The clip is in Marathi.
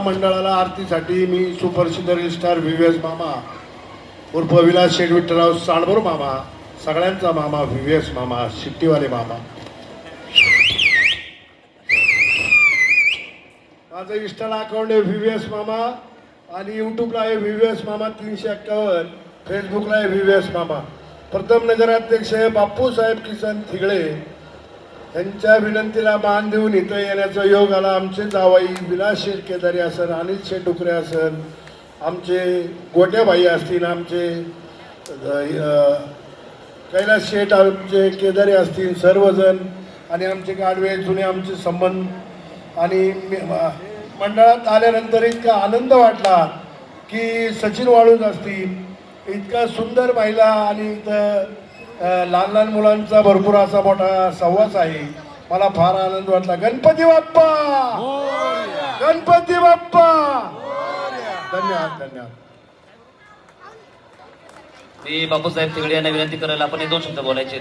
मंडळाला आरतीसाठी मी सुप्रसिद्ध रजिस्ट्रार व्हीव्हीएस मामा उर्फ विलास शेठ विठ्ठलराव साळभोर मामा, सगळ्यांचा मामा व्हीव्हीएस मामा, शिट्टीवाले मामा. माझं इंस्टाला अकाउंट आहे व्हीव्हीएस मामा आणि यूट्यूबला आहे व्हीव्हीएस मामा 351, फेसबुकला आहे व्हीव्हीएस मामा. प्रथम नगराध्यक्ष बापूसाहेब किसन थिगळे यांच्या विनंतीला मान देऊन इथं येण्याचा योग आला. आमचे जावाई विलास शेठ केदारी असन, अनिल शेठ डुकरे असन, आमचे गोट्याबाई असतील, आमचे कैलास शेठ आमचे केदारी असतील सर्वजण, आणि आमचे गाडवे जुने आमचे संबंध. आणि मंडळात आल्यानंतर इतका आनंद वाटला की सचिन वाळूज असतील, इतका सुंदर महिला आणि इथं लहान लहान मुलांचा भरपूर असा मोठा सहवास आहे. मला फार आनंद वाटला. गणपती बाप्पा, गणपती बाप्पा. धन्यवाद धन्यवाद. मी बापूसाहेब तिगडे यांना विनंती करायला आपण 2 शब्द बोलायचे.